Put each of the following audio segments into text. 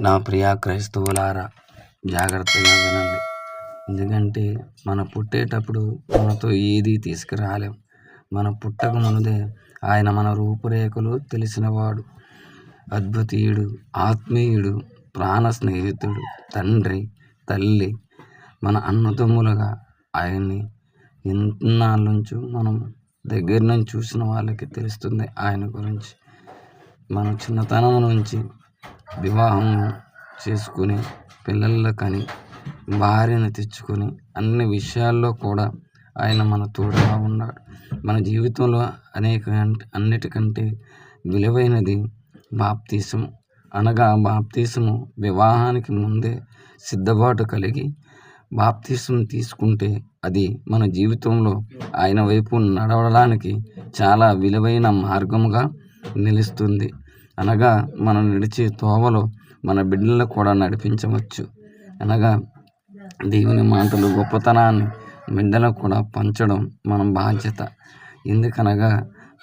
నా ప్రియ క్రైస్తవులారా, జాగ్రత్తగా వినండి. ఎందుకంటే మనం పుట్టేటప్పుడు మనతో ఏది తీసుకురాలేం. మనం పుట్టక ముందే ఆయన మన రూపురేఖలు తెలిసినవాడు, అద్వితీయుడు, ఆత్మీయుడు, ప్రాణ స్నేహితుడు, తండ్రి, తల్లి, మన అన్నదమ్ములుగా ఆయన్ని ఎన్నాళ్ళ నుంచో మనం దగ్గర నుంచి చూసిన వాళ్ళకి తెలుస్తుంది ఆయన గురించి. మనం చిన్నతనం నుంచి వివాహం చేసుకుని పిల్లల కని భార్యను తెచ్చుకొని అన్ని విషయాల్లో కూడా ఆయన మన తోడుగా ఉన్నాడు. మన జీవితంలో అన్నిటికంటే విలువైనది బాప్తీసము. అనగా బాప్తీసము వివాహానికి ముందే సిద్ధపాటు కలిగి బాప్తీసం తీసుకుంటే అది మన జీవితంలో ఆయన వైపు నడవడానికి చాలా విలువైన మార్గముగా నిలుస్తుంది. అనగా మనం నడిచే తోవలో మన బిడ్డలను కూడా నడిపించవచ్చు. అనగా దేవుని మాటలు గొప్పతనాన్ని బిడ్డలకు కూడా పంచడం మన బాధ్యత. ఎందుకనగా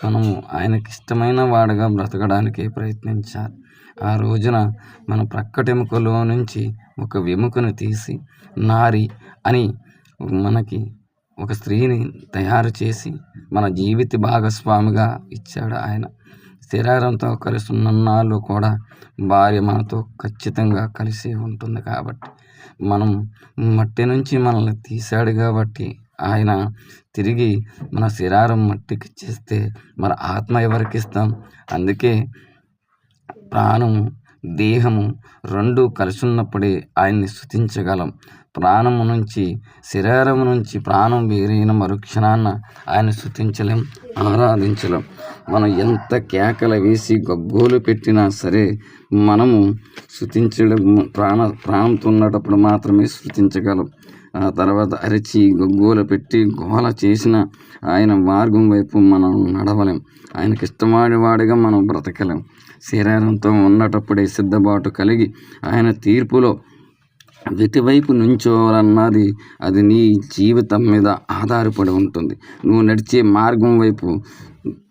మనము ఆయనకి ఇష్టమైన వాడుగా బ్రతకడానికి ప్రయత్నించాలి. ఆ రోజున మన ప్రక్కటెముకలో నుంచి ఒక వెముకను తీసి నారి అని మనకి ఒక స్త్రీని తయారు చేసి మన జీవిత భాగస్వామిగా ఇచ్చాడు ఆయన. శరీరంతో కలిసి ఉన్నన్నాళ్ళు కూడా భార్య మనతో ఖచ్చితంగా కలిసి ఉంటుంది. కాబట్టి మనం మట్టి నుంచి మనల్ని తీశాడు కాబట్టి ఆయన తిరిగి మన శరీరం మట్టికి ఇచ్చేస్తే మన ఆత్మ ఎవరికి ఇస్తాం? అందుకే ప్రాణము దేహము రెండు కలిసి ఉన్నప్పుడే ఆయన్ని స్తుతించగలం. ప్రాణము నుంచి శరీరము నుంచి ప్రాణం వేరైన మరుక్షణాన ఆయన స్తుతించలేం, ఆరాధించలేం. మనం ఎంత కేకలు వేసి గగ్గోలు పెట్టినా సరే మనము స్తుతించడం ప్రాణంతో ఉన్నటప్పుడు మాత్రమే స్తుతించగలం. ఆ తర్వాత అరిచి గగ్గోలు పెట్టి గోల చేసిన ఆయన మార్గం వైపు మనం నడవలేం. ఆయనకి ఇష్టమైన వాడిగా మనం బ్రతకలేం. శరీరంతో ఉన్నటప్పుడే సిద్ధపాటు కలిగి ఆయన తీర్పులో ఎటువైపు నుంచోవాలన్నది అది నీ జీవితం మీద ఆధారపడి ఉంటుంది. నువ్వు నడిచే మార్గం వైపు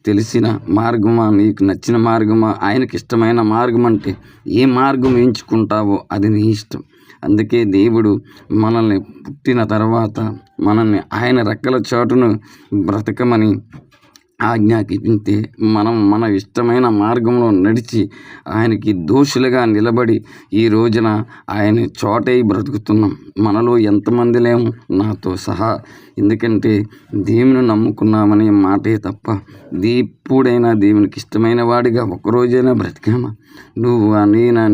తెలిసిన మార్గమా, నీకు నచ్చిన మార్గమా, ఆయనకి ఇష్టమైన మార్గం అంటే ఏ మార్గం ఎంచుకుంటావో అది నీ ఇష్టం. అందుకే దేవుడు మనల్ని పుట్టిన తర్వాత మనల్ని ఆయన రెక్కల చాటును బ్రతకమని ఆజ్ఞాపించితే మనం మన ఇష్టమైన మార్గంలో నడిచి ఆయనకి దోషులుగా నిలబడి ఈ రోజున ఆయన చోటై బ్రతుకుతున్నాం. మనలో ఎంతమంది లేము, నాతో సహా. ఎందుకంటే దేవుని నమ్ముకున్నామనే మాటే తప్ప ఎప్పుడైనా దేవునికి ఇష్టమైన వాడిగా ఒక్కరోజైనా బ్రతికామా? నువ్వు నేనా